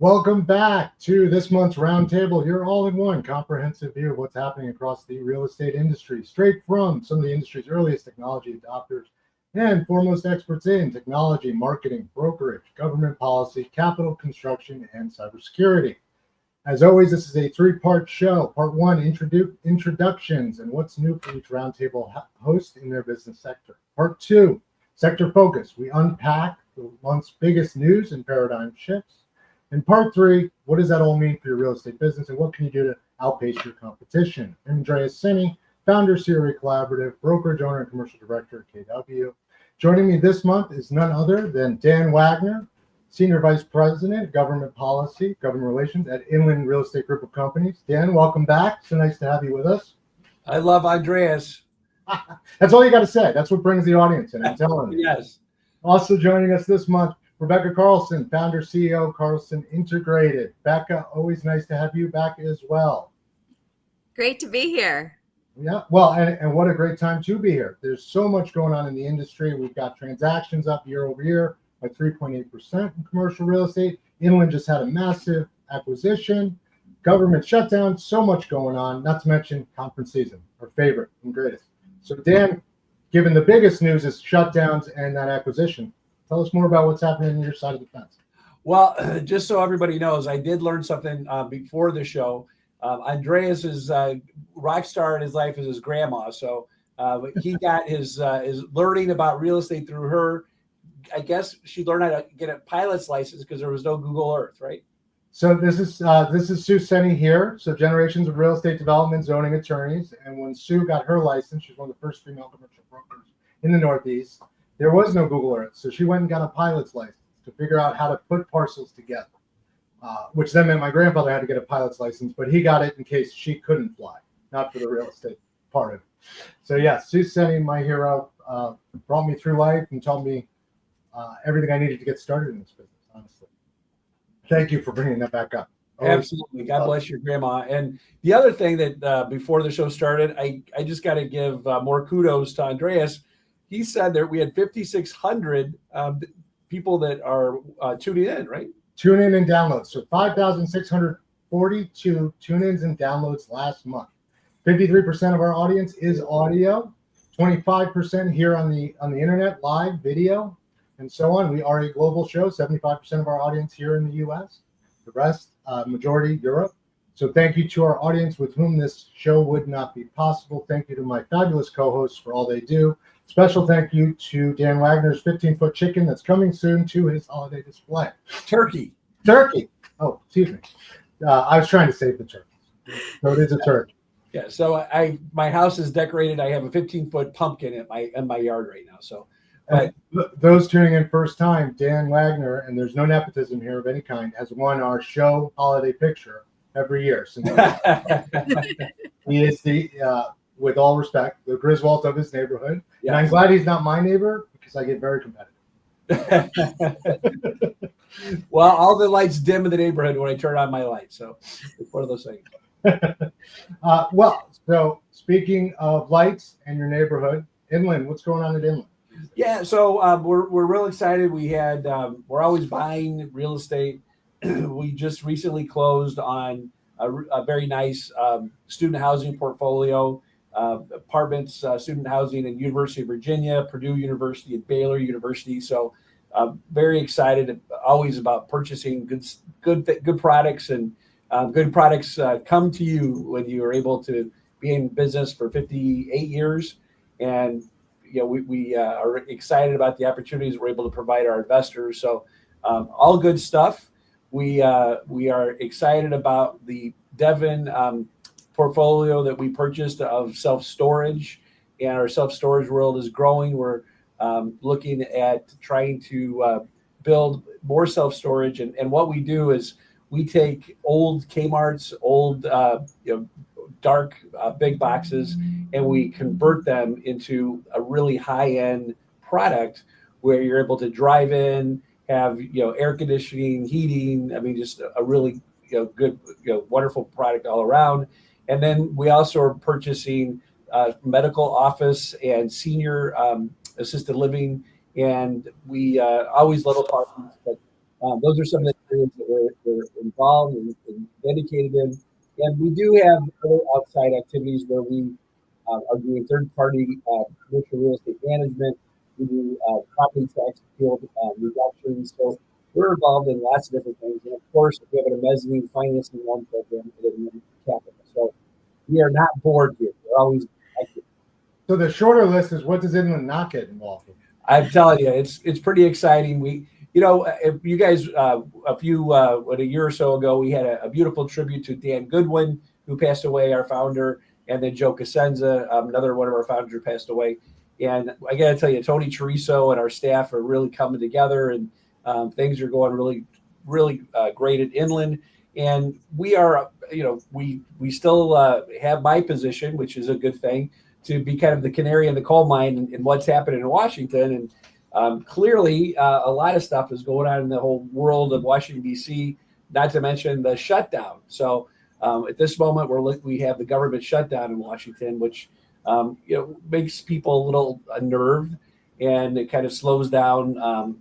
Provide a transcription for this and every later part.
Welcome back to this month's Roundtable, your all-in-one comprehensive view of what's happening across the real estate industry, straight from some of the industry's earliest technology adopters and foremost experts in technology, marketing, brokerage, government policy, capital construction, and cybersecurity. As always, this is a three-part show. Part one, introductions and what's new for each Roundtable host in their business sector. Part two, sector focus. We unpack the month's biggest news and paradigm shifts. In part three, what does that all mean for your real estate business and what can you do to outpace your competition? I'm Andreas Senie, founder, CRECo.ai Collaborative, brokerage owner, and commercial director at KW. Joining me this month is none other than Dan Wagner, Senior Vice President, Government Policy, Government Relations at Inland Real Estate Group of Companies. Dan, welcome back. So nice to have you with us. I love Andreas. That's all you got to say. That's what brings the audience in. I'm telling you. Yes. Also joining us this month, Rebecca Carlson, founder, CEO, Carlson Integrated. Becca, always nice to have you back as well. Great to be here. Yeah, well, and what a great time to be here. There's so much going on in the industry. We've got transactions up year over year by 3.8% in commercial real estate. Inland just had a massive acquisition, government shutdown, so much going on, not to mention conference season, our favorite and greatest. So Dan, given the biggest news is shutdowns and that acquisition, tell us more about what's happening on your side of the fence. Well, just so everybody knows, I did learn something before the show. Andreas's rock star in his life is his grandma. So he got his learning about real estate through her. I guess she learned how to get a pilot's license because there was no Google Earth, right? So this is Sue Senie here. So generations of real estate development zoning attorneys. And when Sue got her license, she's one of the first female commercial brokers in the Northeast. There was no Google Earth, so she went and got a pilot's license to figure out how to put parcels together, which then meant my grandfather had to get a pilot's license, but he got it in case she couldn't fly, not for the real estate part of it. So yeah, Sue Senie, my hero, brought me through life and told me everything I needed to get started in this business, honestly. Thank you for bringing that back up. Absolutely. God bless your grandma. And the other thing that before the show started, I just got to give more kudos to Andreas. He said that we had 5,600 people that are tuning in, right? Tune in and downloads. So 5,642 tune-ins and downloads last month. 53% of our audience is audio, 25% here on the internet, live video, and so on. We are a global show. 75% of our audience here in the U.S. The rest, majority Europe. So thank you to our audience with whom this show would not be possible. Thank you to my fabulous co-hosts for all they do. Special thank you to Dan Wagner's 15-foot chicken that's coming soon to his holiday display. Turkey. Oh, excuse me. I was trying to save the turkey. So it is a turkey. Yeah. So my house is decorated. I have a 15-foot pumpkin in my yard right now. So those tuning in first time, Dan Wagner, and there's no nepotism here of any kind, has won our show holiday picture every year. Since he is the with all respect, the Griswold of his neighborhood. Yeah. And I'm glad he's not my neighbor because I get very competitive. Well, all the lights dim in the neighborhood when I turn on my light. So it's one of those things. So speaking of lights and your neighborhood, Inland, what's going on at Inland? Yeah, so we're real excited. We're always buying real estate. We just recently closed on a very nice student housing portfolio. Apartments, student housing in University of Virginia, Purdue University, and Baylor University. So very excited always about purchasing good products, and good products come to you when you are able to be in business for 58 years. And we are excited about the opportunities we're able to provide our investors. So all good stuff. We are excited about the Devon portfolio that we purchased of self-storage, and our self-storage world is growing. We're looking at trying to build more self-storage, and what we do is we take old Kmart's, old dark big boxes, and we convert them into a really high-end product where you're able to drive in, have air conditioning, heating. I mean, just a really good, wonderful product all around. And then we also are purchasing medical office and senior assisted living. And we always love apartments, but Those are some of the areas that we're involved and dedicated in. And we do have other outside activities where we are doing third-party commercial real estate management. We do property tax appeal reductions. So we're involved in lots of different things. And of course, we have a mezzanine financing loan program in capital. So we are not bored here. We're always active. So the shorter list is, what does Inland not get involved in? I'm telling you, it's pretty exciting. If you guys, a year or so ago, we had a beautiful tribute to Dan Goodwin, who passed away, our founder, and then Joe Casenza, another one of our founders, who passed away. And I got to tell you, Tony Chorizo and our staff are really coming together, and things are going really, really great at Inland. And we are, we still have my position, which is a good thing, to be kind of the canary in the coal mine in what's happening in Washington. And clearly, a lot of stuff is going on in the whole world of Washington, D.C., not to mention the shutdown. So at this moment, we have the government shutdown in Washington, which makes people a little unnerved, and it kind of slows down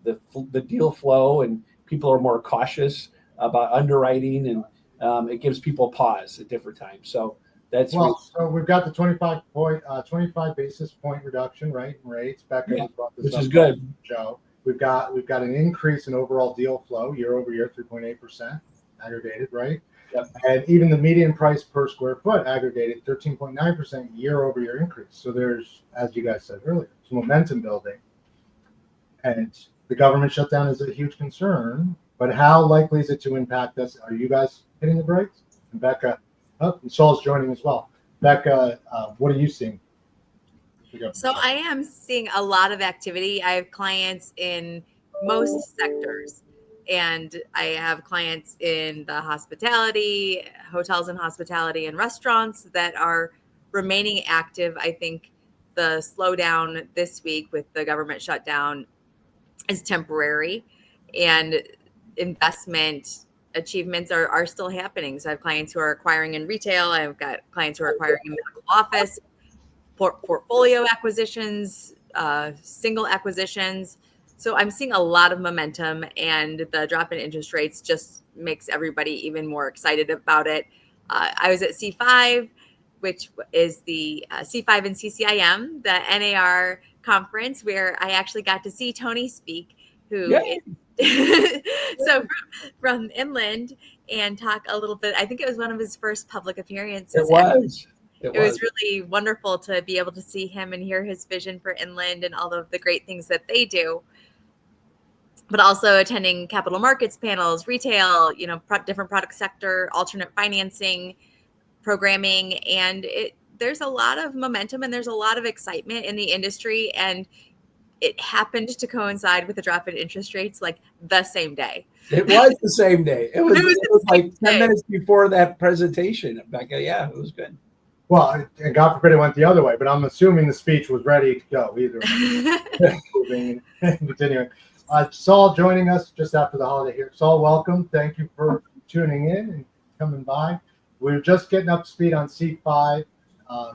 the deal flow, and people are more cautious about underwriting, and it gives people pause at different times. So that's so we've got the 25 basis point reduction, right, in rates. Becca brought this which up is good. Joe. We've got an increase in overall deal flow year over year, 3.8% aggregated, right? Yep. And even the median price per square foot aggregated 13.9% year over year increase. So there's, as you guys said earlier, some momentum building. And the government shutdown is a huge concern, but how likely is it to impact us? Are you guys hitting the brakes? And Becca, and Saul's joining as well. Becca, what are you seeing? So I am seeing a lot of activity. I have clients in most sectors, and I have clients in the hospitality, hotels and hospitality, and restaurants that are remaining active. I think the slowdown this week with the government shutdown is temporary, and investment achievements are still happening. So I have clients who are acquiring in retail. I've got clients who are acquiring in medical office, portfolio acquisitions, single acquisitions. So I'm seeing a lot of momentum, and the drop in interest rates just makes everybody even more excited about it. I was at C5, which is the C5 and CCIM, the NAR conference, where I actually got to see Tony speak, who is so from Inland, and talk a little bit. I think it was one of his first public appearances. It was really wonderful to be able to see him and hear his vision for Inland and all of the great things that they do. But also attending capital markets panels, retail, different product sector, alternate financing, programming, and there's a lot of momentum and there's a lot of excitement in the industry, and it happened to coincide with the drop in interest rates like the same day. It was the same day. It was like 10 minutes before that presentation, Becca. Yeah, it was good. Well, and God forbid it went the other way, but I'm assuming the speech was ready to go either way. Moving and continuing. Saul joining us just after the holiday here. Saul, welcome. Thank you for tuning in and coming by. We're just getting up to speed on C5.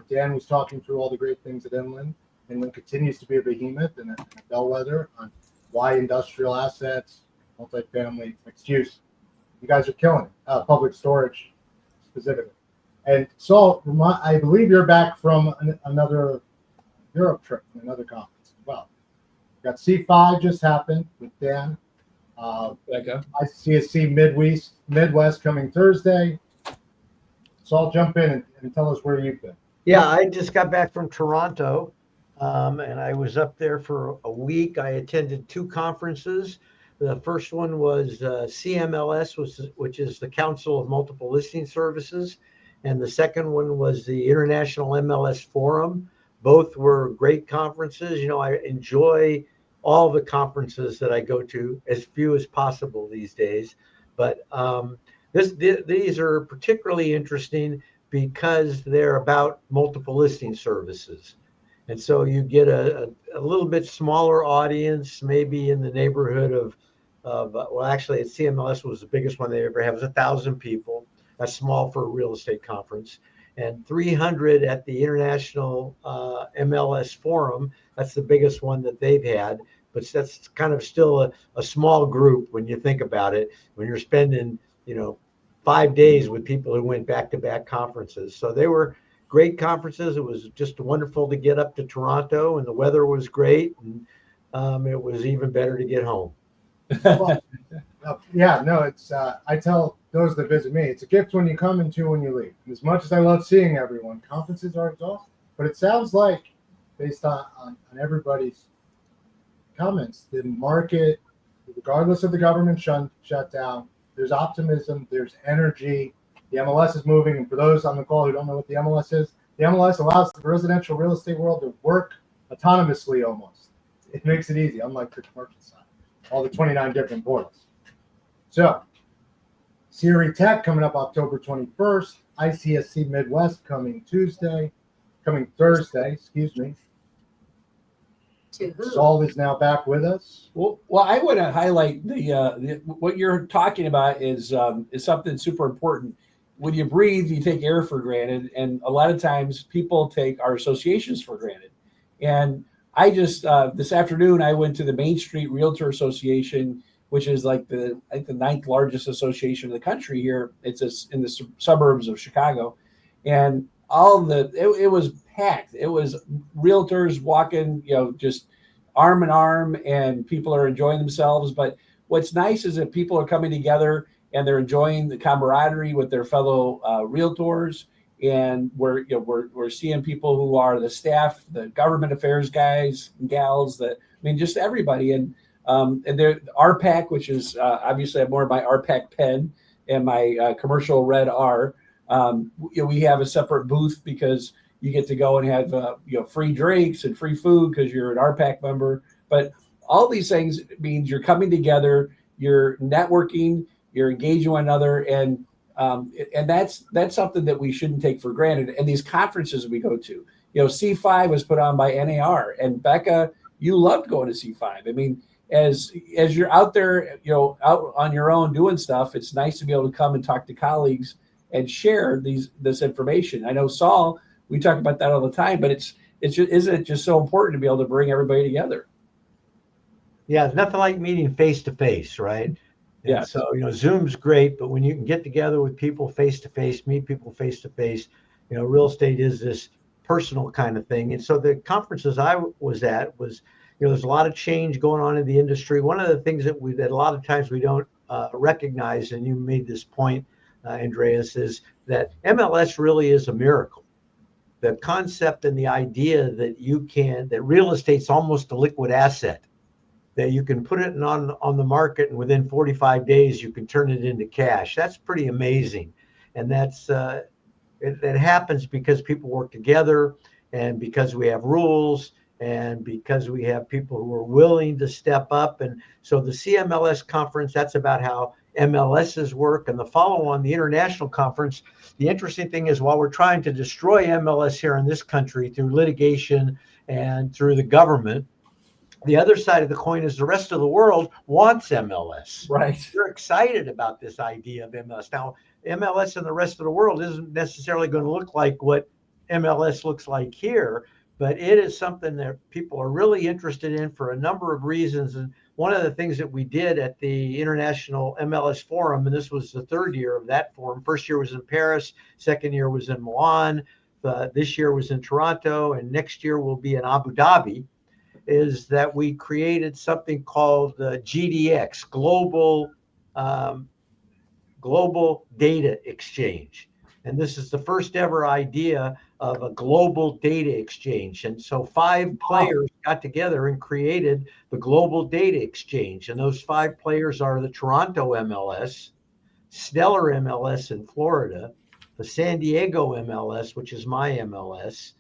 Dan was talking through all the great things at Inland. Inland continues to be a behemoth and a bellwether on why industrial assets, multifamily, mixed use. You guys are killing it. Public storage specifically. And Saul, I believe you're back from another Europe trip, another conference as well. Got C5 just happened with Dan. ICSC Midwest coming Thursday. Saul, jump in and tell us where you've been. Yeah, I just got back from Toronto, and I was up there for a week. I attended two conferences. The first one was CMLS, which is the Council of Multiple Listing Services. And the second one was the International MLS Forum. Both were great conferences. I enjoy all the conferences that I go to, as few as possible these days. But these are particularly interesting because they're about multiple listing services. And so you get a little bit smaller audience, maybe in the neighborhood of actually at CMLS was the biggest one they ever had. It was 1,000 people. That's small for a real estate conference. And 300 at the International MLS Forum. That's the biggest one that they've had. but that's kind of still a small group when you think about it, when you're spending, 5 days with people who went back-to-back conferences. So they were great conferences. It was just wonderful to get up to Toronto, and the weather was great, and it was even better to get home. Well, yeah, no, it's I tell those that visit me, it's a gift when you come and two when you leave. As much as I love seeing everyone, conferences are exhausting. But it sounds like, based on everybody's comments, the market, regardless of the government shutdown, there's optimism, there's energy. The MLS is moving, and for those on the call who don't know what the MLS is, the MLS allows the residential real estate world to work autonomously almost. It makes it easy, unlike the commercial side, all the 29 different portals. So, CRETech coming up October 21st, ICSC Midwest coming Thursday, excuse me. Saul is now back with us. Well, I want to highlight the what you're talking about is something super important. When you breathe, you take air for granted, and a lot of times people take our associations for granted. And I just this afternoon I went to the Main Street Realtor Association, which is like the 9th largest association in the country here. It's in the suburbs of Chicago, and it was packed. It was realtors walking, just arm in arm, and people are enjoying themselves. But what's nice is that people are coming together and they're enjoying the camaraderie with their fellow realtors. And we're seeing people who are the staff, the government affairs guys and gals, just everybody. And they're RPAC, which is obviously I have more of my RPAC pen and my commercial red R. We have a separate booth because you get to go and have free drinks and free food because you're an RPAC member. But all these things means you're coming together, you're networking, you're engaging one another, and that's something that we shouldn't take for granted. And these conferences we go to, C5 was put on by NAR, and Becca, you loved going to C5. I mean, as you're out there, out on your own doing stuff, it's nice to be able to come and talk to colleagues and share this information. I know, Saul, we talk about that all the time, but isn't it just so important to be able to bring everybody together? Yeah, it's nothing like meeting face to face, right? Yeah. So, Zoom's great, but when you can get together with people face to face, meet people face to face, real estate is this personal kind of thing. And so the conferences I was at was, there's a lot of change going on in the industry. One of the things that a lot of times we don't recognize, and you made this point, Andreas, is that MLS really is a miracle. The concept and the idea that real estate's almost a liquid asset, that you can put it on the market and within 45 days you can turn it into cash. That's pretty amazing. And that's it happens because people work together, and because we have rules, and because we have people who are willing to step up. And so the CMLS conference, that's about how MLSs work. And the follow-on, the international conference, the interesting thing is, while we're trying to destroy MLS here in this country through litigation and through the government, the other side of the coin is the rest of the world wants MLS. Right. They're excited about this idea of MLS. Now, MLS in the rest of the world isn't necessarily going to look like what MLS looks like here, but it is something that people are really interested in for a number of reasons. And one of the things that we did at the International MLS Forum, and this was the 3rd year of that forum, first year was in Paris, second year was in Milan, this year was in Toronto, and next year will be in Abu Dhabi, is that we created something called GDX, Global Data Exchange. And this is the first ever idea of a global data exchange. And so 5 players got together and created the Global Data Exchange. And those 5 players are the Toronto MLS, Stellar MLS in Florida, the San Diego MLS, which is my MLS,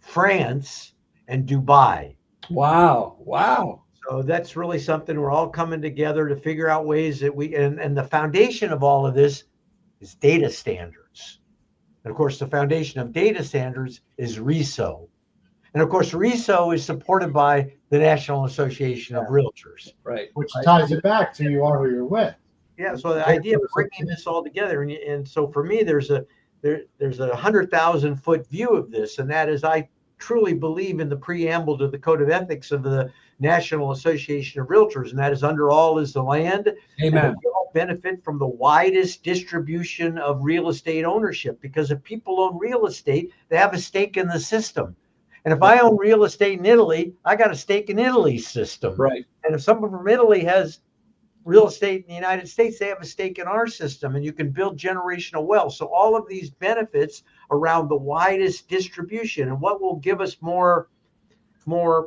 France, and Dubai. Wow. So that's really something. We're all coming together to figure out ways that and the foundation of all of this is data standards. And of course, the foundation of data standards is RESO. And of course, RESO is supported by the National Association of Realtors. Right. Which ties it back to you are who you're with. Yeah. So the idea of bringing this all together. And so for me, there's a 100,000 foot view of this. And that is, I truly believe in the preamble to the Code of Ethics of the National Association of Realtors, and that is under all is the land. Amen. And we all benefit from the widest distribution of real estate ownership, because if people own real estate, they have a stake in the system. And if I own real estate in Italy, I got a stake in Italy's system. Right. And if someone from Italy has real estate in the United States, they have a stake in our system, and you can build generational wealth. So all of these benefits around the widest distribution. And what will give us more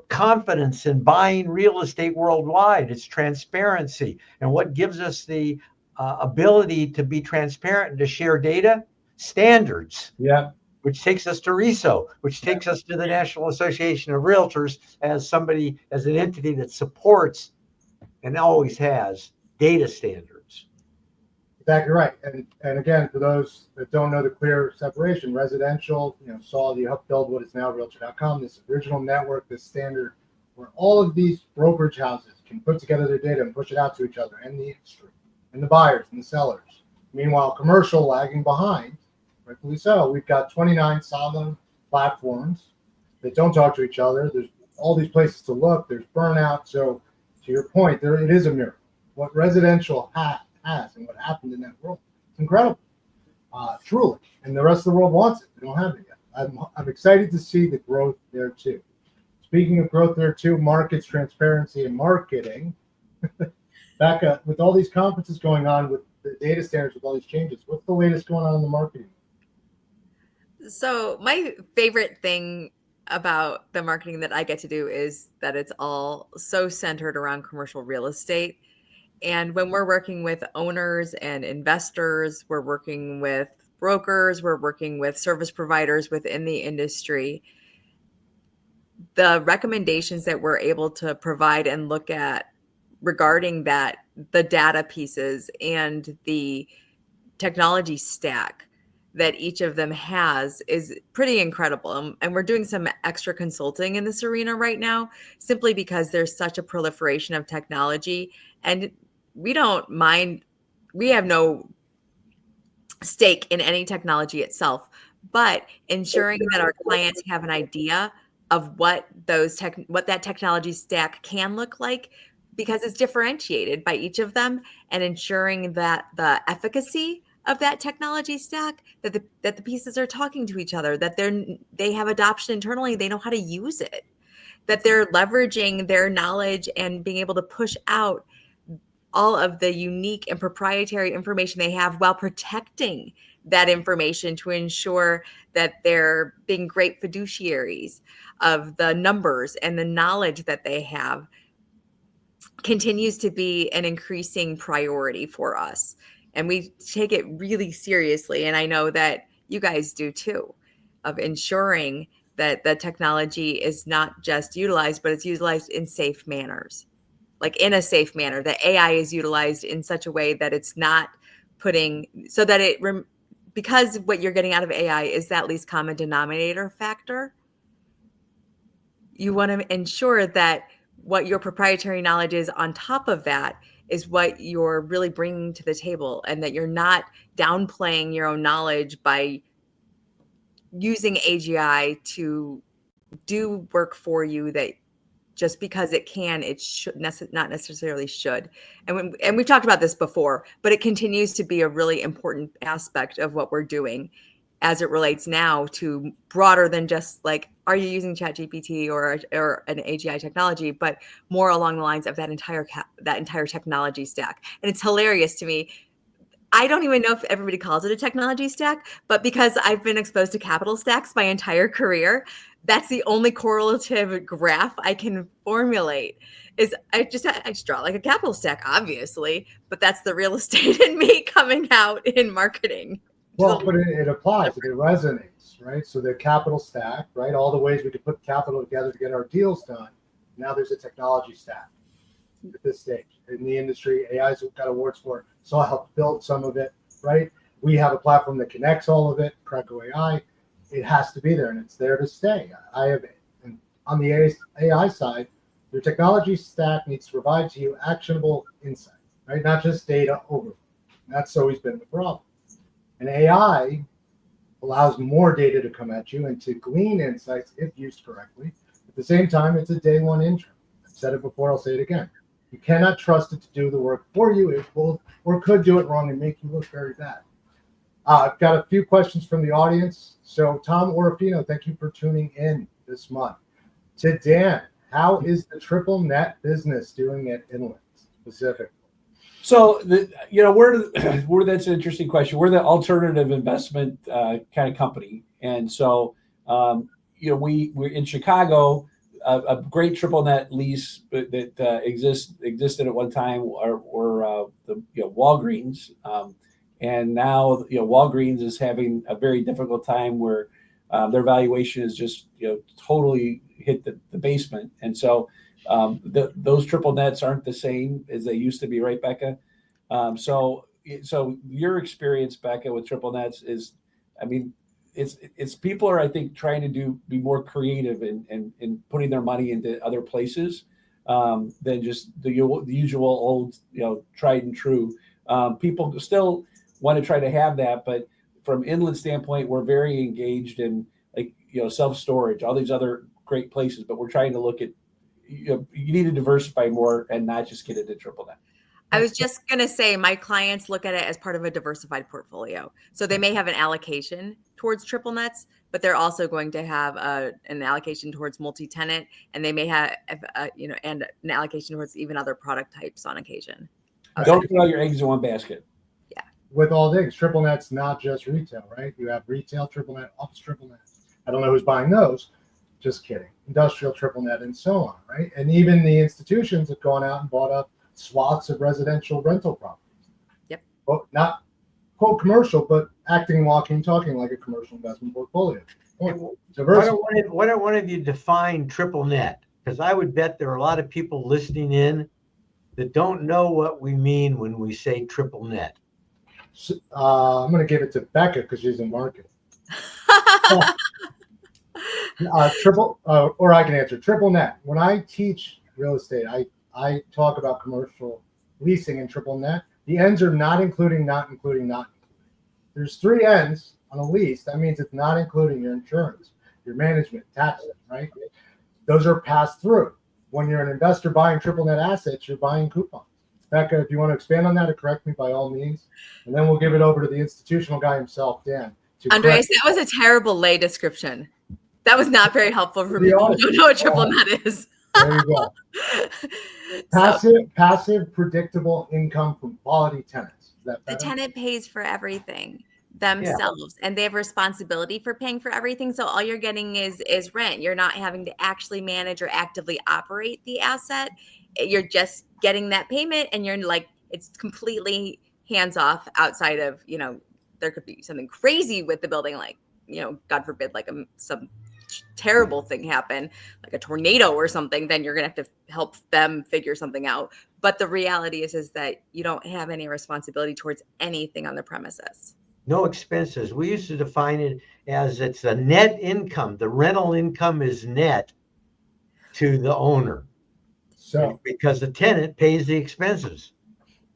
confidence in buying real estate worldwide? It's transparency. And what gives us the ability to be transparent and to share data? Standards. Yeah. Which takes us to RESO, which takes us to the National Association of Realtors as an entity that supports and always has data standards. Exactly right. And again, for those that don't know the clear separation, residential, Saul, you helped build what is now realtor.com, this original network, this standard, where all of these brokerage houses can put together their data and push it out to each other and the industry and the buyers and the sellers. Meanwhile, commercial lagging behind, rightfully so. We've got 29 solid platforms that don't talk to each other. There's all these places to look. There's burnout. So to your point, it is a miracle. What residential has and what happened in that world, it's incredible, truly. And the rest of the world wants it. They don't have it yet. I'm excited to see the growth there too. Speaking of growth there too, markets, transparency, and marketing. Back up with all these conferences going on with the data standards, with all these changes. What's the latest going on in the marketing? So my favorite thing about the marketing that I get to do is that it's all so centered around commercial real estate. And when we're working with owners and investors, we're working with brokers, we're working with service providers within the industry, the recommendations that we're able to provide and look at regarding that, the data pieces and the technology stack that each of them has is pretty incredible. And we're doing some extra consulting in this arena right now, simply because there's such a proliferation of technology, and we don't mind. We have no stake in any technology itself, but ensuring that our clients have an idea of what that technology stack can look like, because it's differentiated by each of them, and ensuring that the efficacy of that technology stack, that the pieces are talking to each other, that they have adoption internally, they know how to use it, that they're leveraging their knowledge and being able to push out all of the unique and proprietary information they have while protecting that information to ensure that they're being great fiduciaries of the numbers and the knowledge that they have, continues to be an increasing priority for us. And we take it really seriously. And I know that you guys do too, of ensuring that the technology is not just utilized, but it's utilized in safe manners, like in a safe manner, that AI is utilized in such a way that it's not because what you're getting out of AI is that least common denominator factor. You want to ensure that what your proprietary knowledge is on top of that is what you're really bringing to the table, and that you're not downplaying your own knowledge by using AGI to do work for you that just because it can, it should not necessarily should. And we've talked about this before, but it continues to be a really important aspect of what we're doing as it relates now to broader than just like, are you using ChatGPT or an AGI technology, but more along the lines of that entire technology stack. And it's hilarious to me. I don't even know if everybody calls it a technology stack, but because I've been exposed to capital stacks my entire career, that's the only correlative graph I can formulate. Is I just draw like a capital stack, obviously, but that's the real estate in me coming out in marketing. Well, but it applies, it resonates, right? So the capital stack, right? All the ways we could put capital together to get our deals done. Now there's a technology stack at this stage in the industry. AI's got awards for it. So I helped build some of it, right? We have a platform that connects all of it, CRECo.ai. It has to be there, and it's there to stay. I have it. And on the AI side, your technology stack needs to provide to you actionable insight, right? Not just data overload. That's always been the problem. And AI allows more data to come at you and to glean insights if used correctly. At the same time, it's a day one intro. I've said it before, I'll say it again. You cannot trust it to do the work for you. It will or could do it wrong and make you look very bad. I've got a few questions from the audience. So Tom Orofino, thank you for tuning in this month. To Dan, how is the triple net business doing at Inland specifically? So, we're that's an interesting question. We're the alternative investment kind of company. And so, we're in Chicago, a great triple net lease that existed at one time were the Walgreens. And now, Walgreens is having a very difficult time where their valuation is just, totally hit the basement. And so those triple nets aren't the same as they used to be, right, Becca? So your experience, Becca, with triple nets is, it's people are, I think, trying to be more creative in putting their money into other places than just the usual old, tried and true. People still want to try to have that, but from Inland standpoint, we're very engaged in self-storage, all these other great places, but we're trying to look at, you need to diversify more and not just get into triple net. I was just going to say, my clients look at it as part of a diversified portfolio. So they may have an allocation towards triple nets, but they're also going to have an allocation towards multi-tenant, and they may have, and an allocation towards even other product types on occasion. Don't put all your eggs in one basket. Yeah. With all things, triple net's not just retail, right? You have retail triple net, office triple net. I don't know who's buying those. Just kidding. Industrial triple net and so on, right? And even the institutions have gone out and bought up swaths of residential rental properties. Yep. Well, not quote commercial, but acting, walking, talking like a commercial investment portfolio. Why don't one of you define triple net? Because I would bet there are a lot of people listening in that don't know what we mean when we say triple net. So, I'm going to give it to Becca because she's in marketing. Or I can answer triple net. When I teach real estate, I talk about commercial leasing and triple net. The ends are not including, not including, not including. There's 3 ends on a lease. That means it's not including your insurance, your management, taxes, right? Those are passed through. When you're an investor buying triple net assets, you're buying coupons. Becca, if you want to expand on that or correct me by all means, and then we'll give it over to the institutional guy himself, Dan. Andreas, that was a terrible lay description. That was not very helpful for people who don't know what triple net is. There you go. Passive, predictable income from quality tenants. Is that better? The tenant pays for everything themselves, and they have responsibility for paying for everything. So all you're getting is rent. You're not having to actually manage or actively operate the asset. You're just getting that payment, and you're like, it's completely hands off outside of, there could be something crazy with the building, like, God forbid, like some terrible thing happen, like a tornado or something, then you're going to have to help them figure something out. But the reality is that you don't have any responsibility towards anything on the premises. No expenses. We used to define it as it's the net income. The rental income is net to the owner. So because the tenant pays the expenses.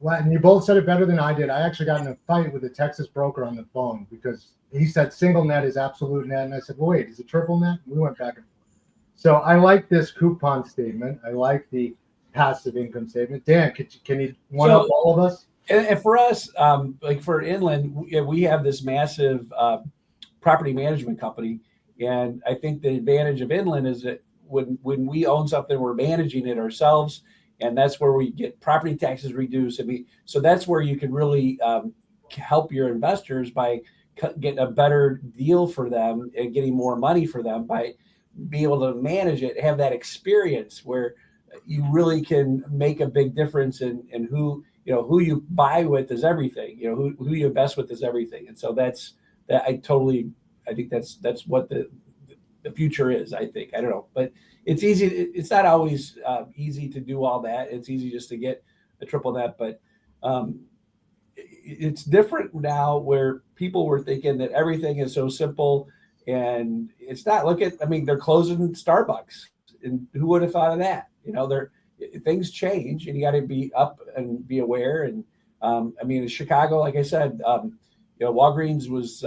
Well, and you both said it better than I did. I actually got in a fight with a Texas broker on the phone because he said single net is absolute net. And I said, well, wait, is it triple net? And we went back and forth. So I like this coupon statement. I like the passive income statement. Dan, can you one up all of us? And for us, like for Inland, we have this massive property management company. And I think the advantage of Inland is that when we own something, we're managing it ourselves. And that's where we get property taxes reduced. So that's where you can really help your investors by getting a better deal for them and getting more money for them by being able to manage it, have that experience where you really can make a big difference in who you buy with is everything. Who you invest with is everything. And so that's I think that's what the future is. I think, I don't know, but it's easy. It's not always easy to do all that. It's easy just to get a triple net, but it's different now where people were thinking that everything is so simple, and it's not. They're closing Starbucks, and who would have thought of that? Things change, and you got to be up and be aware. And in Chicago, like I said, Walgreens was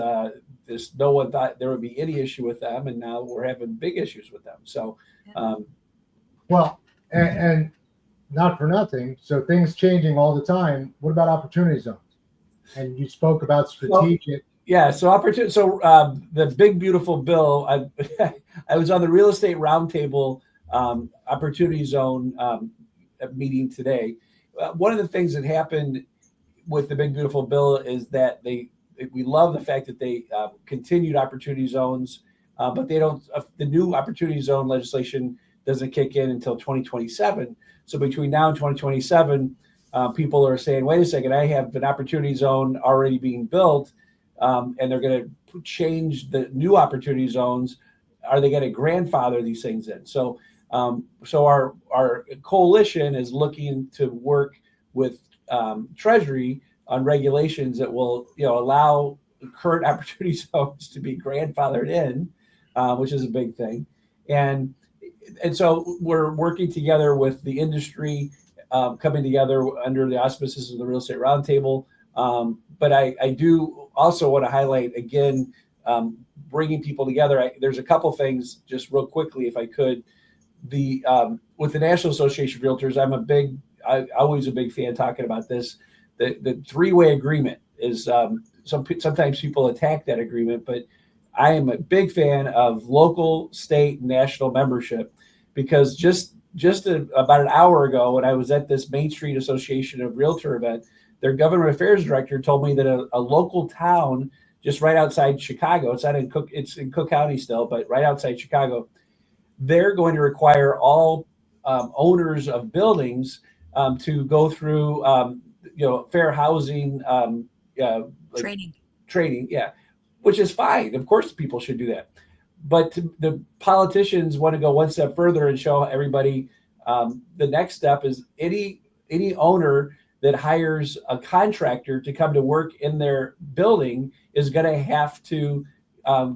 no one thought there would be any issue with them, and now we're having big issues with them. So, well, and not for nothing. So things changing all the time. What about opportunity zones? And you spoke about strategic. Yeah, so opportunity. So the big beautiful bill. I was on the Real Estate Roundtable opportunity zone meeting today. One of the things that happened with the big beautiful bill is that we love the fact that they continued opportunity zones, but they don't. The new opportunity zone legislation doesn't kick in until 2027. So between now and 2027, people are saying, "Wait a second, I have an opportunity zone already being built." And they're going to change the new opportunity zones. Are they going to grandfather these things in? So our coalition is looking to work with Treasury on regulations that will allow current opportunity zones to be grandfathered in, which is a big thing. And so we're working together with the industry, coming together under the auspices of the Real Estate Roundtable. But I do also want to highlight again, bringing people together. There's a couple things just real quickly, if I could. With the National Association of Realtors, I'm always a big fan talking about this. The three-way agreement is sometimes people attack that agreement, but I am a big fan of local, state, and national membership, because just about an hour ago, when I was at this Main Street Association of Realtor event, their government affairs director told me that a local town just right outside Chicago, it's in Cook County still, but right outside Chicago, they're going to require all owners of buildings to go through fair housing training, yeah, which is fine. Of course, people should do that. But the politicians want to go one step further and show everybody the next step is any owner that hires a contractor to come to work in their building is going to have to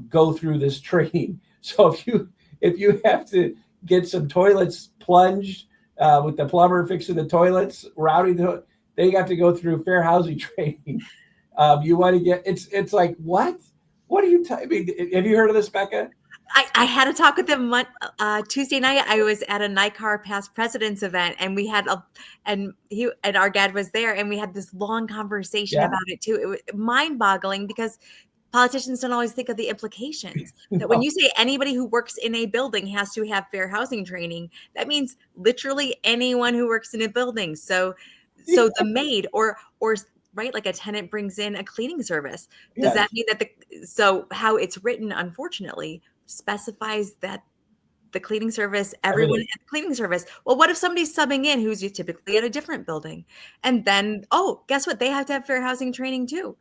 go through this training. So if you have to get some toilets plunged with the plumber fixing the toilets, they have to go through fair housing training. You want to get it's like what? What are you? I mean, have you heard of this, Becca? I had a talk with him Tuesday night. I was at a NICAR Past Presidents event, and we had and our dad was there, and we had this long conversation about it too. It was mind-boggling because politicians don't always think of the implications. That when you say anybody who works in a building has to have fair housing training, that means literally anyone who works in a building. So the maid or right, like a tenant brings in a cleaning service. Does that mean that so how it's written, unfortunately, specifies that the cleaning service, everyone at the cleaning service. Well, what if somebody's subbing in who's typically at a different building? And then, guess what? They have to have fair housing training too.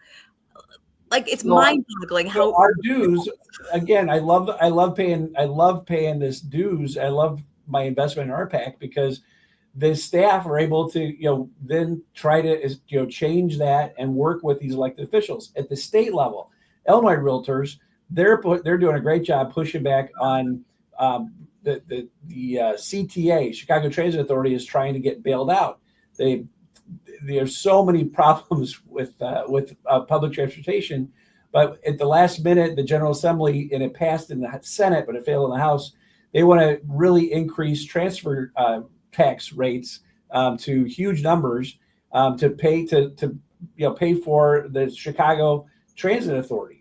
Like, it's mind-boggling how our dues, again, I love paying this dues. I love my investment in RPAC because the staff are able to, then try to, change that and work with these elected officials at the state level. Illinois Realtors, they're doing a great job pushing back on the CTA, Chicago Transit Authority, is trying to get bailed out. There's so many problems with public transportation, but at the last minute, the General Assembly, and it passed in the Senate, but it failed in the House. They want to really increase transfer tax rates to huge numbers to pay for the Chicago Transit Authority.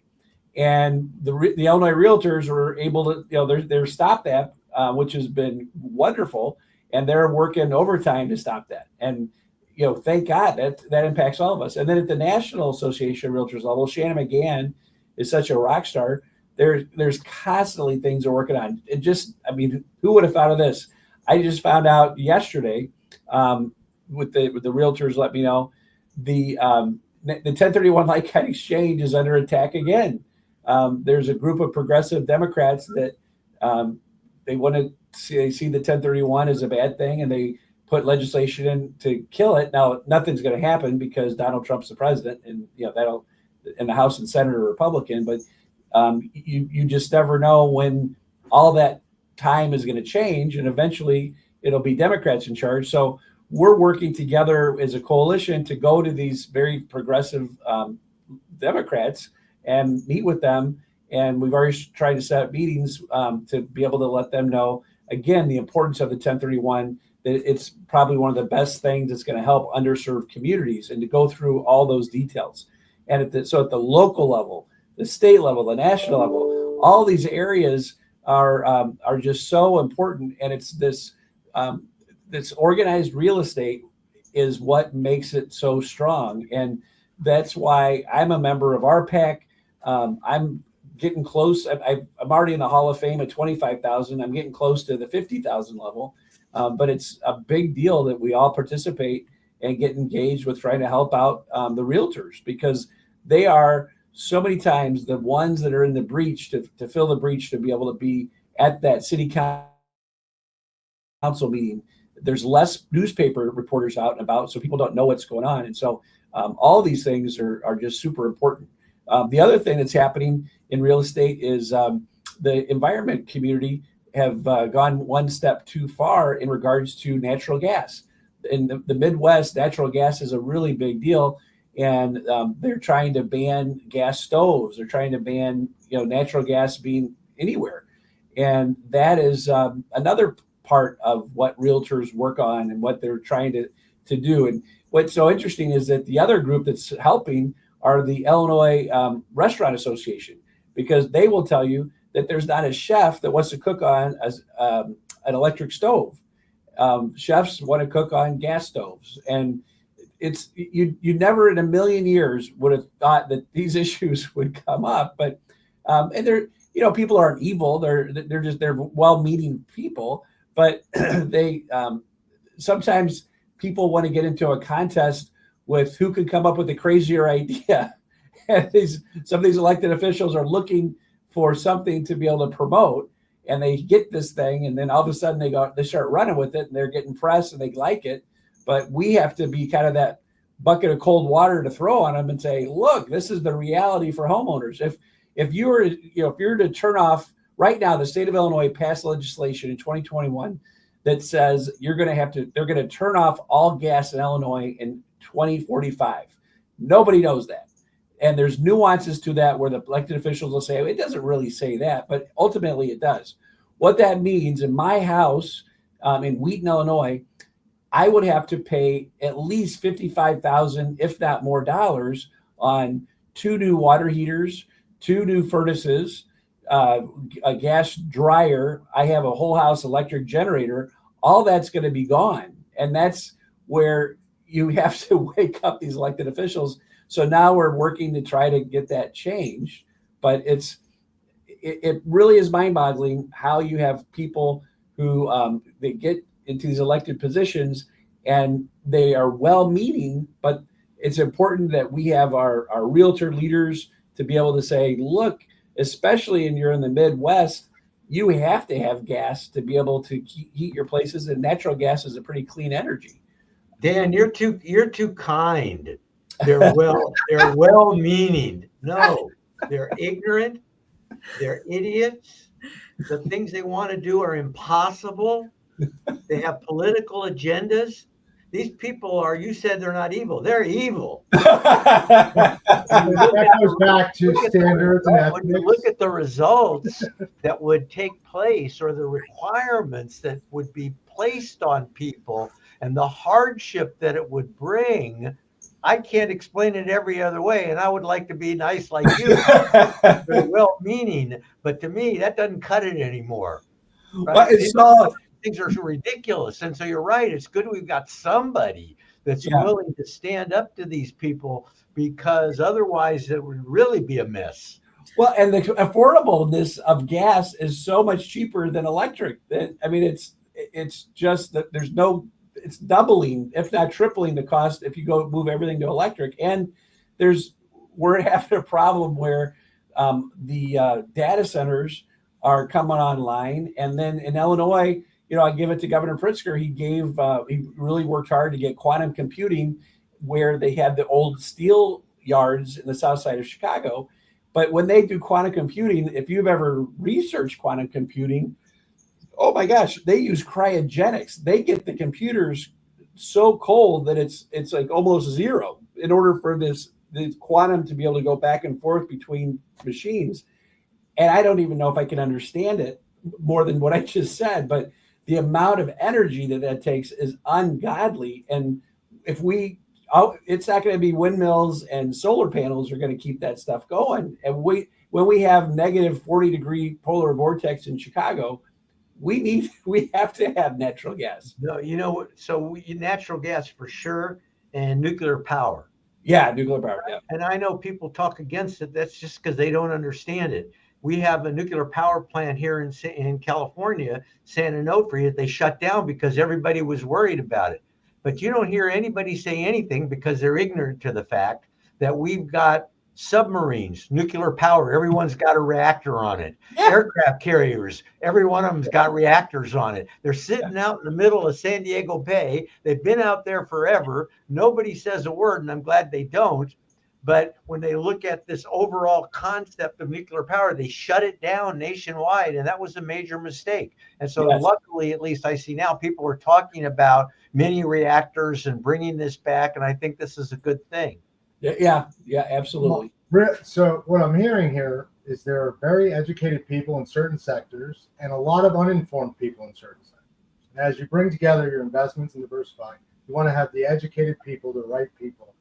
And the Illinois Realtors were able to, they're stopped that, which has been wonderful, and they're working overtime to stop that. And thank God that impacts all of us. And then at the National Association of Realtors level, Shannon McGann is such a rock star. There's constantly things they're working on. Who would have thought of this? I just found out yesterday with the realtors let me know the 1031 like-kind exchange is under attack again. There's a group of progressive Democrats that they see the 1031 as a bad thing, and they put legislation in to kill it. Now, nothing's going to happen because Donald Trump's the president, and that'll in the House and Senate are Republican. But you just never know when all that time is going to change, and eventually it'll be Democrats in charge. So we're working together as a coalition to go to these very progressive Democrats and meet with them. And we've already tried to set up meetings to be able to let them know, again, the importance of the 1031, that it's probably one of the best things that's going to help underserved communities, and to go through all those details. And so at the local level, the state level, the national level, all these areas are just so important. And it's this organized real estate is what makes it so strong. And that's why I'm a member of RPAC. I'm getting close. I'm already in the Hall of Fame at 25,000. I'm getting close to the 50,000 level. But it's a big deal that we all participate and get engaged with trying to help out the realtors, because they are so many times the ones that are in the breach to fill the breach, to be able to be at that city council meeting. There's less newspaper reporters out and about, so people don't know what's going on. And so all these things are just super important. The other thing that's happening in real estate is the environment community have gone one step too far in regards to natural gas. In the Midwest, natural gas is a really big deal, and they're trying to ban gas stoves. They're trying to ban natural gas being anywhere, and that is another part of what realtors work on and what they're trying to do. And what's so interesting is that the other group that's helping are the Illinois Restaurant Association, because they will tell you that there's not a chef that wants to cook on an electric stove. Chefs want to cook on gas stoves. And it's you never in a million years would have thought that these issues would come up. But and they're people aren't evil. They're well-meaning people, but they sometimes people want to get into a contest with who could come up with a crazier idea. And some of these elected officials are looking for something to be able to promote, and they get this thing, and then all of a sudden they start running with it, and they're getting press and they like it. But we have to be kind of that bucket of cold water to throw on them and say, look, this is the reality for homeowners. If you were to turn off right now, the state of Illinois passed legislation in 2021 that says they're going to turn off all gas in Illinois in 2045. Nobody knows that. And there's nuances to that where the elected officials will say, it doesn't really say that, but ultimately it does. What that means, in my house in Wheaton, Illinois, I would have to pay at least $55,000, if not more, dollars on 2 new water heaters, 2 new furnaces, a gas dryer. I have a whole house electric generator. All that's going to be gone. And that's where you have to wake up these elected officials. So now we're working to try to get that changed. But it really is mind-boggling how you have people who they get into these elected positions and they are well-meaning, but it's important that we have our realtor leaders to be able to say, look, especially when you're in the Midwest, you have to have gas to be able to heat your places, and natural gas is a pretty clean energy. Dan, you're too kind. They're well-meaning. No, they're ignorant. They're idiots. The things they want to do are impossible. They have political agendas. These people you said they're not evil. They're evil. That goes back to standards and ethics. When you look at the results that would take place, or the requirements that would be placed on people, and the hardship that it would bring, I can't explain it every other way. And I would like to be nice like you. They're well-meaning, but to me, that doesn't cut it anymore. Right? Things are ridiculous. And so you're right. It's good we've got somebody that's willing to stand up to these people, because otherwise it would really be a mess. Well, and the affordableness of gas is so much cheaper than electric. I mean, it's just that it's doubling, if not tripling, the cost if you go move everything to electric. And we're having a problem where the data centers are coming online. And then in Illinois, I give it to Governor Pritzker. He really worked hard to get quantum computing where they had the old steel yards in the south side of Chicago. But when they do quantum computing, if you've ever researched quantum computing, oh my gosh, they use cryogenics. They get the computers so cold that it's like almost zero in order for this the quantum to be able to go back and forth between machines. And I don't even know if I can understand it more than what I just said, but the amount of energy that takes is ungodly. And if it's not going to be windmills and solar panels are going to keep that stuff going. And when we have negative 40-degree polar vortex in Chicago, we have to have natural gas. No, so natural gas for sure, and nuclear power. Yeah, nuclear power. Yeah. And I know people talk against it. That's just because they don't understand it. We have a nuclear power plant here in California, San Onofre, that they shut down because everybody was worried about it. But you don't hear anybody say anything because they're ignorant to the fact that we've got submarines, nuclear power. Everyone's got a reactor on it. Yeah. Aircraft carriers, every one of them's got reactors on it. They're sitting out in the middle of San Diego Bay. They've been out there forever. Nobody says a word, and I'm glad they don't. But when they look at this overall concept of nuclear power, they shut it down nationwide, and that was a major mistake. And so luckily, at least I see now, people are talking about mini reactors and bringing this back, and I think this is a good thing. Yeah, absolutely. So what I'm hearing here is there are very educated people in certain sectors and a lot of uninformed people in certain sectors. And as you bring together your investments and diversify, you want to have the educated people, the right people,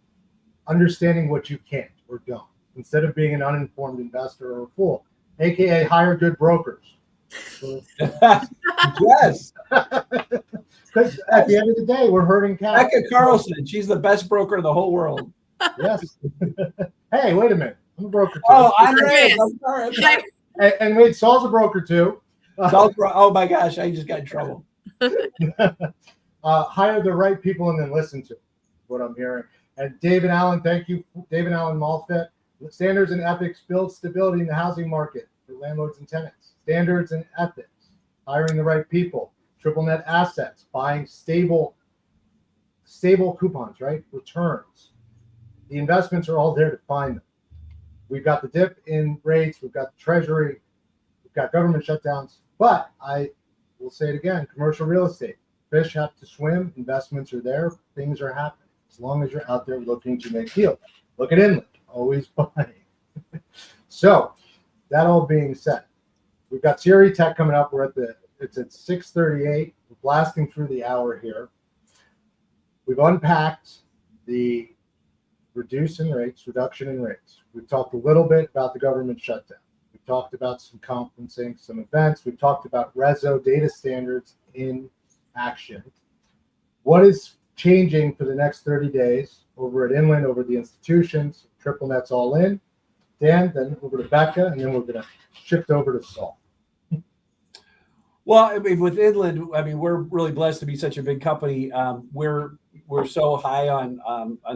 understanding what you can't or don't, instead of being an uninformed investor or a fool, aka hire good brokers. Yes. Because at the end of the day, we're hurting cash. Becca Carlson, she's the best broker in the whole world. Yes. Hey, wait a minute. I'm a broker too. Oh, Andreas, I'm sorry. And wait, Saul's a broker too. Oh my gosh, I just got in trouble. Hire the right people and then listen to what I'm hearing. And David Allen, thank you. David Allen Malfit. Standards and ethics build stability in the housing market for landlords and tenants. Standards and ethics, hiring the right people. Triple net assets, buying stable coupons, right? Returns. The investments are all there to find them. We've got the dip in rates. We've got the treasury. We've got government shutdowns. But I will say it again, commercial real estate. Fish have to swim. Investments are there. Things are happening. As long as you're out there looking to make deals. Look at Inland. Always buying. So that all being said, we've got CRE Tech coming up. It's at 6:38. We're blasting through the hour here. We've unpacked the reduction in rates. We've talked a little bit about the government shutdown. We've talked about some conferencing, some events. We've talked about RESO data standards in action. What is changing for the next 30 days over at Inland, over the institutions, triple nets all in? Dan, then over to Becca, and then we're going to shift over to Saul. Well, I mean, with Inland, we're really blessed to be such a big company. We're so high on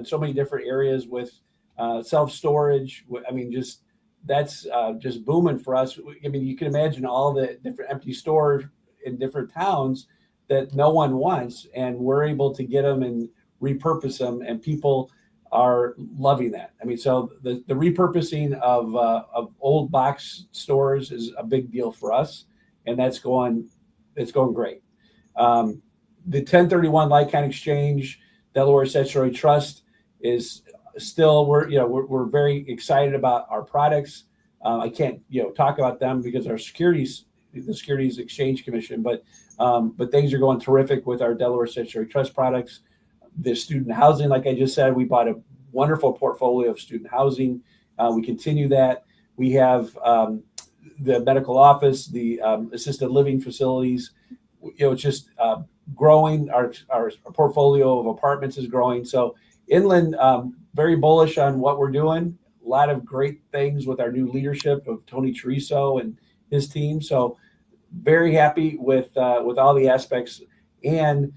so many different areas with self-storage. That's just booming for us. I mean, you can imagine all the different empty stores in different towns that no one wants, and we're able to get them and repurpose them, and people are loving that. I mean, so the repurposing of old box stores is a big deal for us, and it's going great. The 1031 like-kind exchange, Delaware Statutory Trust is still, we're very excited about our products. I can't talk about them because the Securities Exchange Commission, but things are going terrific with our Delaware Statutory Trust products. The student housing, like I just said, we bought a wonderful portfolio of student housing. We continue that. We have the medical office, the assisted living facilities. It's just growing. Our portfolio of apartments is growing. So Inland, very bullish on what we're doing. A lot of great things with our new leadership of Tony Chorizo and his team. So very happy with all the aspects, and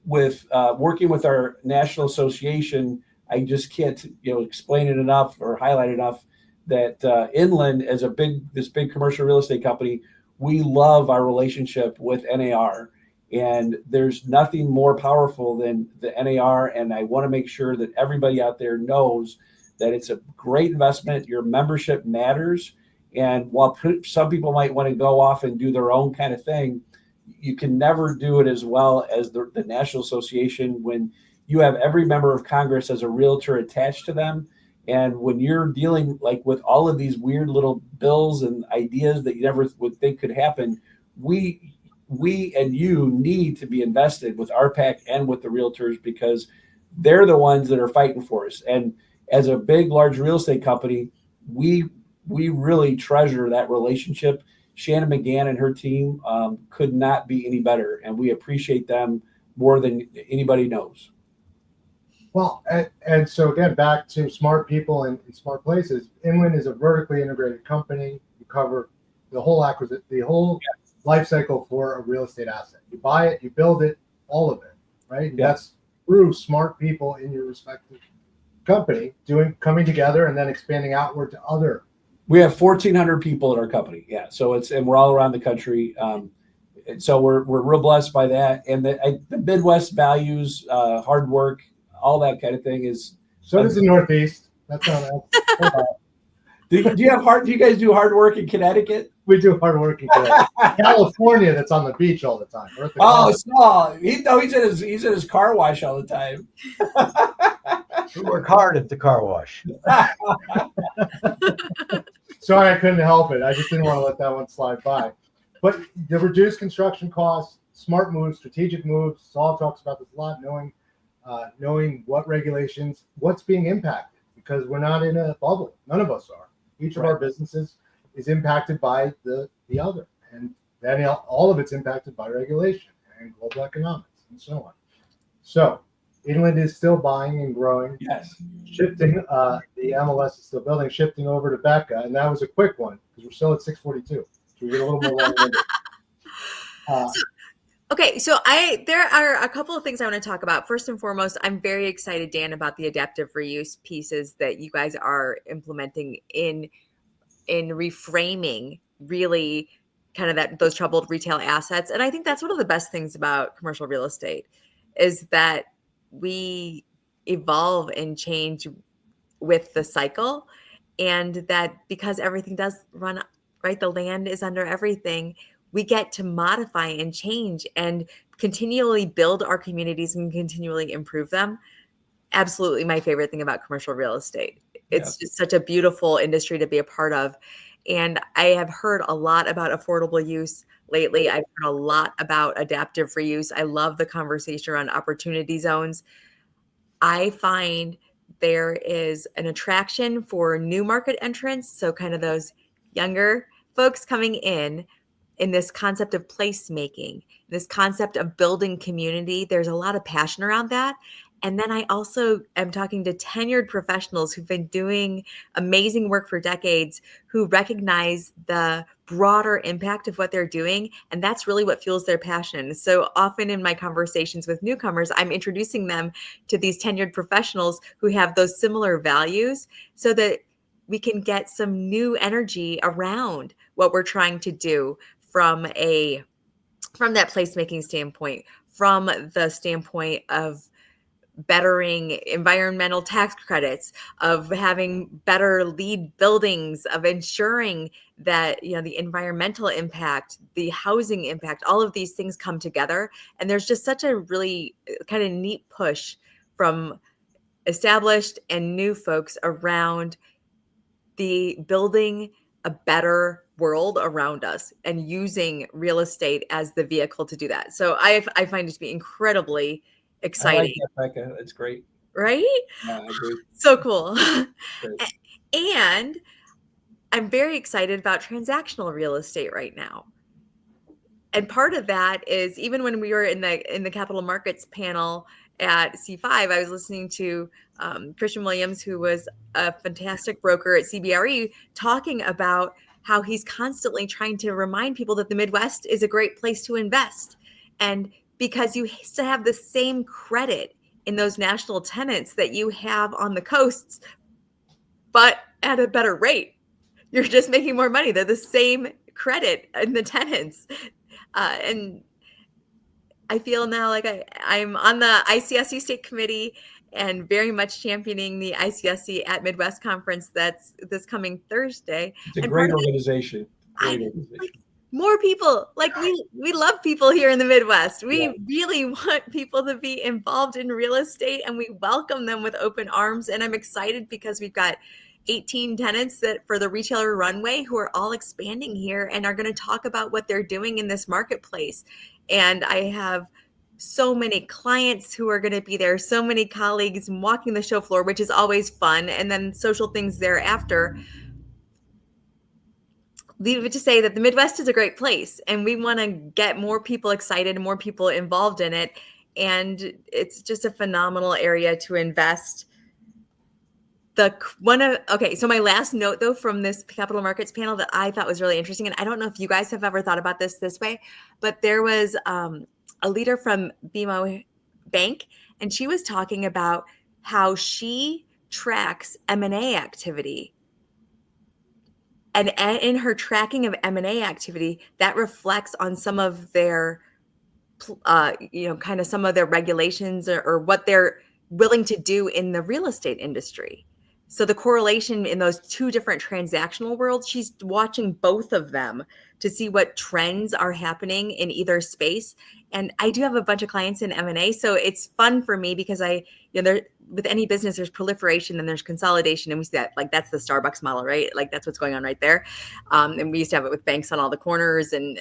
with working with our national association. I just can't explain it enough or highlight enough that Inland, as this big commercial real estate company, we love our relationship with NAR, and there's nothing more powerful than the NAR. And I want to make sure that everybody out there knows that it's a great investment. Your membership matters. And while some people might want to go off and do their own kind of thing, you can never do it as well as the National Association when you have every member of Congress as a realtor attached to them. And when you're dealing like with all of these weird little bills and ideas that you never would think could happen, we and you need to be invested with RPAC and with the realtors, because they're the ones that are fighting for us. And as a big, large real estate company, we really treasure that relationship. Shannon McGann and her team could not be any better, and we appreciate them more than anybody knows. Well, and so again, back to smart people in smart places. Inland is a vertically integrated company. You cover the whole life cycle for a real estate asset. You buy it, you build it, all of it, right? And that's through smart people in your respective company coming together and then expanding outward to other. We have 1,400 people at our company. Yeah. So and we're all around the country. And so we're real blessed by that. And the Midwest values hard work, all that kind of thing is. So does the Northeast. That's not Do you guys do hard work in Connecticut? We do hard work in California. That's on the beach all the time. Saul. He's in his car wash all the time. We work hard at the car wash. Sorry, I couldn't help it. I just didn't want to let that one slide by. But the reduced construction costs, smart moves, strategic moves. Saul talks about this a lot. Knowing what regulations, what's being impacted, because we're not in a bubble. None of us are. Each of our businesses is impacted by the other, and then all of it's impacted by regulation and global economics and so on. So Inland is still buying and growing. Yes. Shifting, the MLS is still building, shifting over to Becca, and that was a quick one because we're still at 6:42. So we get a little more long-winded. Okay, so there are a couple of things I want to talk about. First and foremost, I'm very excited, Dan, about the adaptive reuse pieces that you guys are implementing in reframing really kind of those troubled retail assets. And I think that's one of the best things about commercial real estate is that we evolve and change with the cycle, and that because everything does run, right, the land is under everything, we get to modify and change and continually build our communities and continually improve them. Absolutely my favorite thing about commercial real estate. It's just such a beautiful industry to be a part of. And I have heard a lot about affordable use lately. I've heard a lot about adaptive reuse. I love the conversation around opportunity zones. I find there is an attraction for new market entrants. So kind of those younger folks coming in this concept of placemaking, this concept of building community. There's a lot of passion around that. And then I also am talking to tenured professionals who've been doing amazing work for decades, who recognize the broader impact of what they're doing. And that's really what fuels their passion. So often in my conversations with newcomers, I'm introducing them to these tenured professionals who have those similar values so that we can get some new energy around what we're trying to do from that placemaking standpoint, from the standpoint of bettering environmental tax credits, of having better LEED buildings, of ensuring that the environmental impact, the housing impact, all of these things come together. And there's just such a really kind of neat push from established and new folks around the building a better world around us and using real estate as the vehicle to do that. So I find it to be incredibly exciting. I like that, Becca. It's great. Right? Yeah, I agree. So cool. And I'm very excited about transactional real estate right now. And part of that is, even when we were in the capital markets panel at C5, I was listening to Christian Williams, who was a fantastic broker at CBRE, talking about how he's constantly trying to remind people that the Midwest is a great place to invest. And because you still have the same credit in those national tenants that you have on the coasts, but at a better rate. You're just making more money. They're the same credit in the tenants. And I feel now like I'm on the ICSC state committee and very much championing the ICSC at Midwest conference that's this coming Thursday. It's a great organization. more people. Like we love people here in the Midwest. We really want people to be involved in real estate, and we welcome them with open arms. And I'm excited because we've got 18 tenants that for the retailer runway who are all expanding here and are going to talk about what they're doing in this marketplace. And I have so many clients who are going to be there, so many colleagues walking the show floor, which is always fun, and then social things thereafter. Leave it to say that the Midwest is a great place, and we want to get more people excited and more people involved in it. And it's just a phenomenal area to invest. So my last note though from this capital markets panel that I thought was really interesting, and I don't know if you guys have ever thought about this way, but there was a leader from BMO Bank, and she was talking about how she tracks M&A activity. And in her tracking of M&A activity, that reflects on some of their, kind of some of their regulations or what they're willing to do in the real estate industry. So the correlation in those two different transactional worlds, she's watching both of them to see what trends are happening in either space. And I do have a bunch of clients in M&A, so it's fun for me because with any business, there's proliferation and there's consolidation, and we see that that's the Starbucks model, right? Like that's what's going on right there. And we used to have it with banks on all the corners, and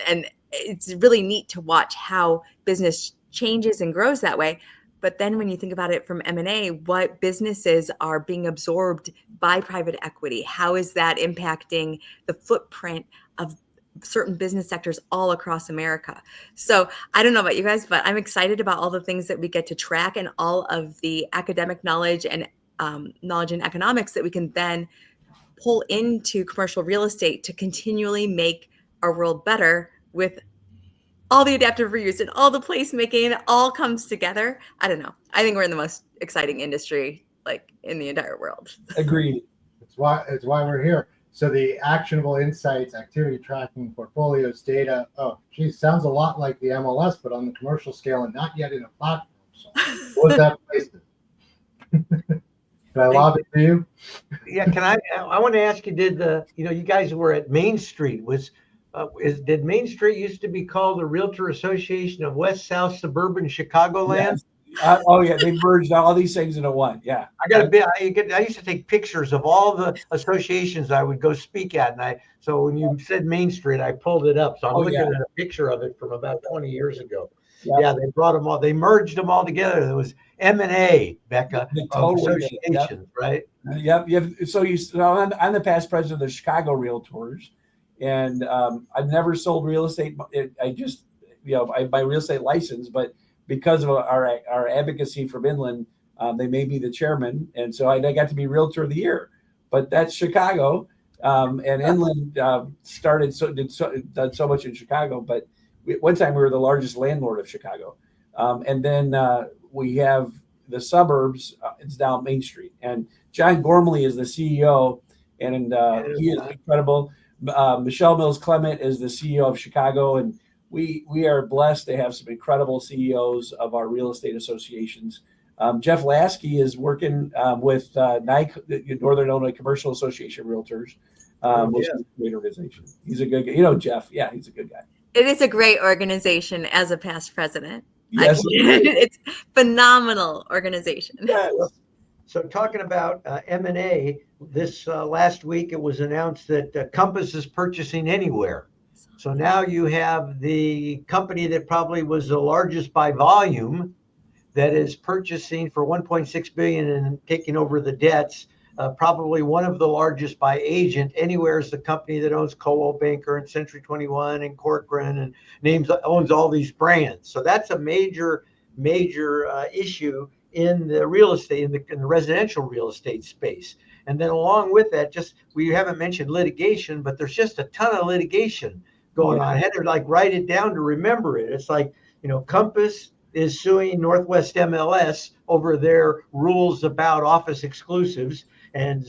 it's really neat to watch how business changes and grows that way. But then when you think about it from M&A, what businesses are being absorbed by private equity? How is that impacting the footprint of certain business sectors all across America? So I don't know about you guys, but I'm excited about all the things that we get to track and all of the academic knowledge and knowledge in economics that we can then pull into commercial real estate to continually make our world better with all the adaptive reuse and all the placemaking. It all comes together. I don't know. I think we're in the most exciting industry in the entire world. Agreed. It's why we're here. So the actionable insights, activity tracking, portfolios, data. Oh, geez, sounds a lot like the MLS, but on the commercial scale and not yet in a platform. So what was that placed in? Can I lob it to you? Yeah, I want to ask you, you guys were at Main Street. Did Main Street used to be called the Realtor Association of West South Suburban Chicagoland? Yes. They merged all these things into one. Yeah. I used to take pictures of all the associations I would go speak at. So when you said Main Street, I pulled it up. So I'm looking at a picture of it from about 20 years ago. Yeah, they brought them all. They merged them all together. There was M&A, Becca, associations, right? Yep. So I'm the past president of the Chicago Realtors, and I've never sold real estate. I just, I have my real estate license, but because of our advocacy from Inland, they made me the chairman, and so I got to be Realtor of the Year. But that's Chicago, and Inland done so much in Chicago. But one time we were the largest landlord of Chicago, and then we have the suburbs. It's down Main Street, and John Gormley is the CEO, and he is incredible. Michelle Mills Clement is the CEO of Chicago, and we are blessed to have some incredible CEOs of our real estate associations. Jeff Lasky is working with NIC, Northern Illinois Commercial Association Realtors, which is a great organization. He's a good guy. Jeff. Yeah, he's a good guy. It is a great organization as a past president. Yes. It's phenomenal organization. Yes. So talking about M&A, this last week it was announced that Compass is purchasing Anywhere. So now you have the company that probably was the largest by volume that is purchasing for $1.6 billion and taking over the debts. Probably one of the largest by agent. Anywhere is the company that owns Coldwell Banker and Century 21 and Corcoran and owns all these brands. So that's a major issue in the real estate, in the residential real estate space. And then along with that, we haven't mentioned litigation, but there's just a ton of litigation going on. I had to write it down to remember it. It's Compass is suing Northwest MLS over their rules about office exclusives, and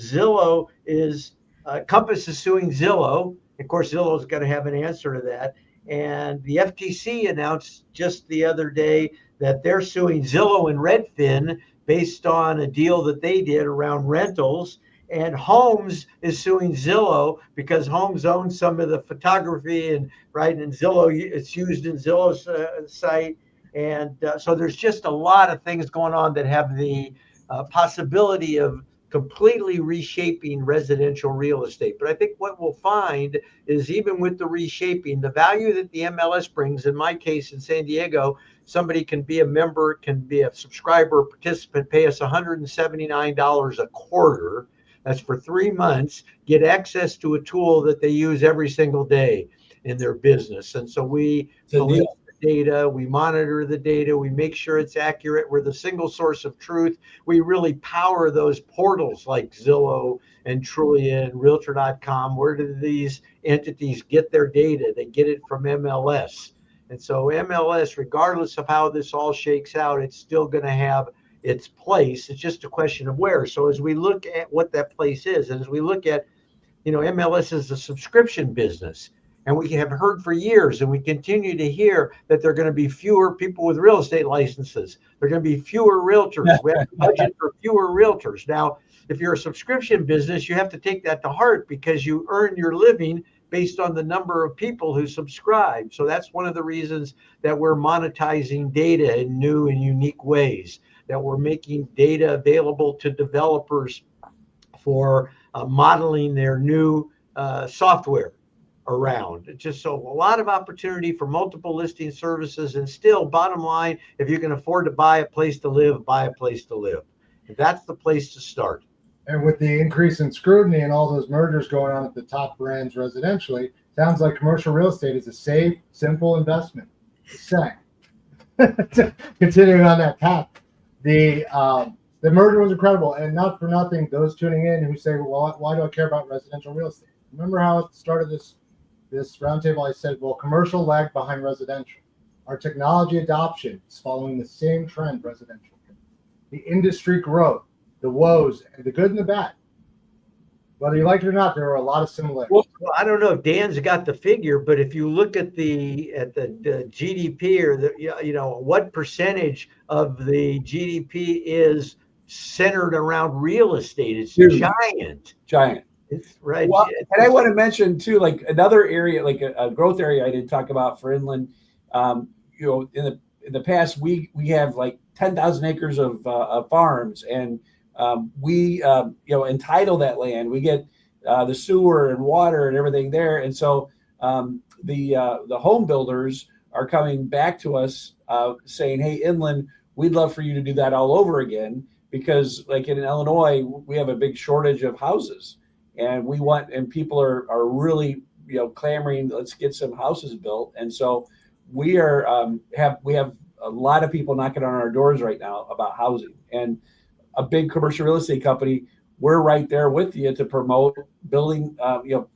Compass is suing Zillow. Of course, Zillow's got to have an answer to that. And the FTC announced just the other day that they're suing Zillow and Redfin based on a deal that they did around rentals. And Homes is suing Zillow because Homes owns some of the photography and Zillow, it's used in Zillow's site. And so there's just a lot of things going on that have the possibility of completely reshaping residential real estate. But I think what we'll find is even with the reshaping, the value that the MLS brings, in my case in San Diego, somebody can be a member, can be a subscriber, participant, pay us $179 a quarter. That's for 3 months, get access to a tool that they use every single day in their business. And so we police the data, we monitor the data, we make sure it's accurate. We're the single source of truth. We really power those portals like Zillow and Trulia and Realtor.com. Where do these entities get their data? They get it from MLS. And so MLS, regardless of how this all shakes out, it's still going to have its place. It's just a question of where. So as we look at what that place is, and as we look at, MLS is a subscription business, and we have heard for years, and we continue to hear that there are going to be fewer people with real estate licenses. There are going to be fewer realtors. We have to budget for fewer realtors. Now, if you're a subscription business, you have to take that to heart because you earn your living based on the number of people who subscribe. So that's one of the reasons that we're monetizing data in new and unique ways, that we're making data available to developers for modeling their new software around. It's just so a lot of opportunity for multiple listing services. And still, bottom line, if you can afford to buy a place to live, buy a place to live. That's the place to start. And with the increase in scrutiny and all those mergers going on at the top brands residentially, sounds like commercial real estate is a safe, simple investment. Just saying. Continuing on that path, the merger was incredible, and not for nothing, those tuning in who say, well, why do I care about residential real estate? Remember how at the start of this roundtable I said, well, commercial lagged behind residential. Our technology adoption is following the same trend residential. The industry growth, the woes, and the good and the bad. Whether you like it or not, there are a lot of similarities. Well, I don't know if Dan's got the figure, but if you look at the GDP or what percentage of the GDP is centered around real estate, it's giant. It's right. Well, and I want to mention too, like another area, like a growth area I didn't talk about for inland. In the past, we have like 10,000 acres of farms, and we entitle that land. We get the sewer and water and everything there, and so the home builders are coming back to us saying, "Hey, inland, we'd love for you to do that all over again because, like in Illinois, we have a big shortage of houses, and people are really clamoring, let's get some houses built." And so we have a lot of people knocking on our doors right now about housing, and a big commercial real estate company, we're right there with you to promote building, the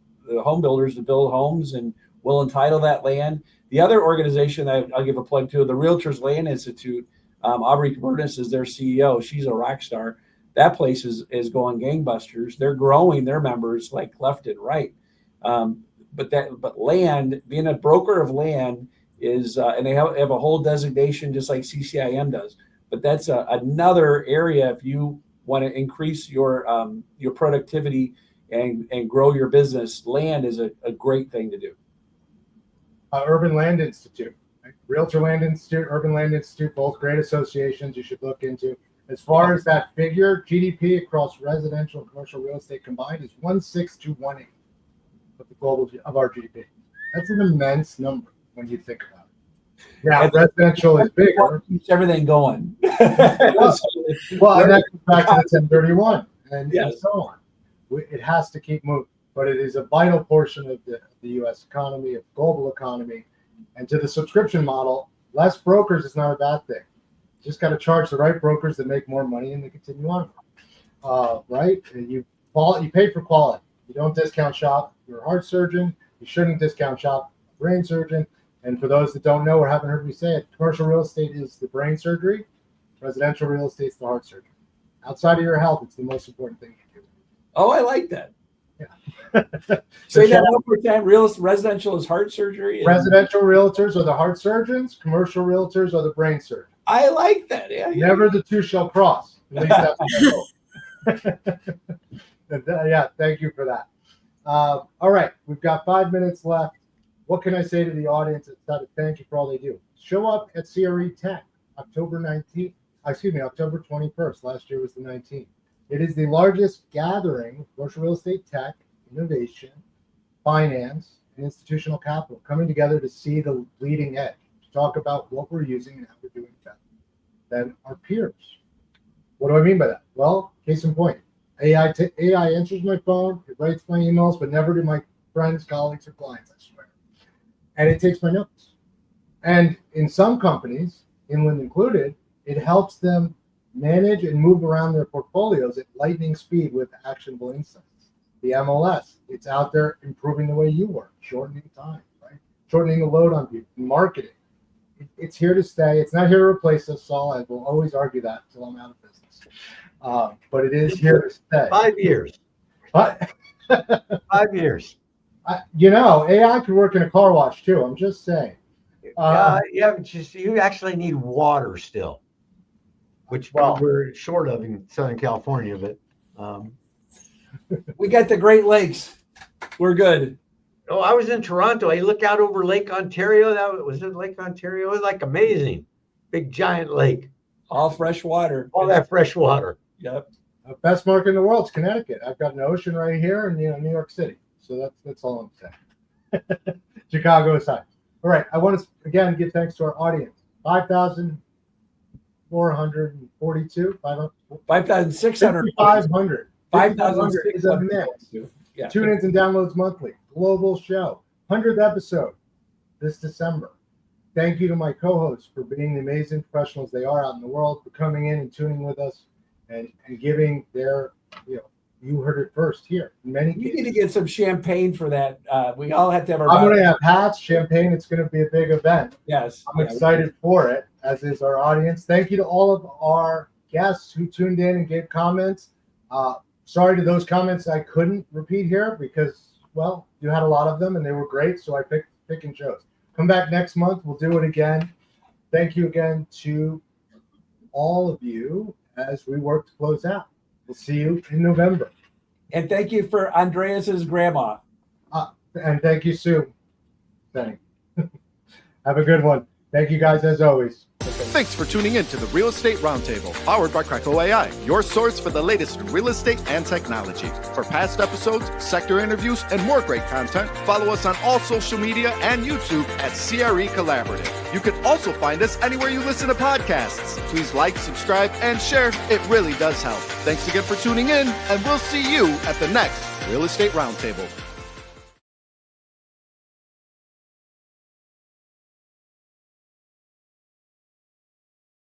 home builders to build homes, and we'll entitle that land. The other organization I'll give a plug to, the Realtors Land Institute, Aubrey Cabernis is their CEO. She's a rock star. That place is going gangbusters. They're growing their members like left and right. But land, being a broker of land is, and they have a whole designation just like CCIM does. But that's another area if you want to increase your productivity and grow your business. Land is a great thing to do. Urban Land Institute, right? Realtor Land Institute, Urban Land Institute, both great associations you should look into. As far as that figure, GDP across residential and commercial real estate combined is 1.621 of the global of our GDP. That's an immense number when you think about it. Yeah, residential is bigger. Keeps everything going. Well, and that comes back to the 1031 and so on. It has to keep moving, but it is a vital portion of the U.S. economy, of the global economy, and to the subscription model. Less brokers is not a bad thing. Just got to charge the right brokers that make more money and they continue on. Right? And you pay for quality. You don't discount shop. You're a heart surgeon. You shouldn't discount shop a brain surgeon. And for those that don't know or haven't heard me say it, commercial real estate is the brain surgery. Residential real estate is the heart surgery. Outside of your health, it's the most important thing you do. Oh, I like that. Yeah. Say that one more time. Residential is heart surgery. Residential realtors are the heart surgeons. Commercial realtors are the brain surgeons. I like that. Yeah. Never the two shall cross. At least that's what I hope. Yeah, thank you for that. All right, we've got 5 minutes left. What can I say to the audience instead of thank you for all they do? Show up at CRE Tech, October 19th. October 21st. Last year was the 19th. It is the largest gathering of commercial real estate tech, innovation, finance, and institutional capital coming together to see the leading edge, to talk about what we're using and how we're doing better than our peers. What do I mean by that? Well, case in point, AI answers my phone, it writes my emails, but never to my friends, colleagues, or clients, I swear. And it takes my notes. And in some companies, Inland included, it helps them manage and move around their portfolios at lightning speed with actionable insights. The MLS, it's out there improving the way you work, shortening time, right? Shortening the load on people, marketing. It's here to stay. It's not here to replace us, Saul. I will always argue that until I'm out of business. But it is here to stay. 5 years. But 5 years. AI could work in a car wash too. I'm just saying. You actually need water still, which we're short of in Southern California, but we got the Great Lakes. We're good. Oh, I was in Toronto. I look out over Lake Ontario. Was it Lake Ontario? It was like amazing. Big giant lake. All fresh water. All that fresh water. Yep. Best market in the world is Connecticut. I've got an ocean right here and New York City. So that's all I'm saying. Chicago aside. All right. I want to again give thanks to our audience. 5,442. 5,600. 5,500. 5,600 is a mix. Yeah. Tune-ins and downloads monthly. Global show. 100th episode this December. Thank you to my co-hosts for being the amazing professionals they are out in the world, for coming in and tuning with us and giving their, you heard it first here. In many cases. You need to get some champagne for that. We all have to have our. I'm going to have hats, champagne. It's going to be a big event. Yes. I'm excited for it, as is our audience. Thank you to all of our guests who tuned in and gave comments. Sorry to those comments I couldn't repeat here because, well, you had a lot of them and they were great. So I pick and chose. Come back next month. We'll do it again. Thank you again to all of you as we work to close out. We'll see you in November. And thank you for Andreas's grandma. And thank you, Sue. Thanks. Have a good one. Thank you guys as always. Thanks for tuning in to the Real Estate Roundtable, powered by CRECo.ai, your source for the latest in real estate and technology. For past episodes, sector interviews, and more great content, follow us on all social media and YouTube at CRE Collaborative. You can also find us anywhere you listen to podcasts. Please like, subscribe, and share. It really does help. Thanks again for tuning in, and we'll see you at the next Real Estate Roundtable.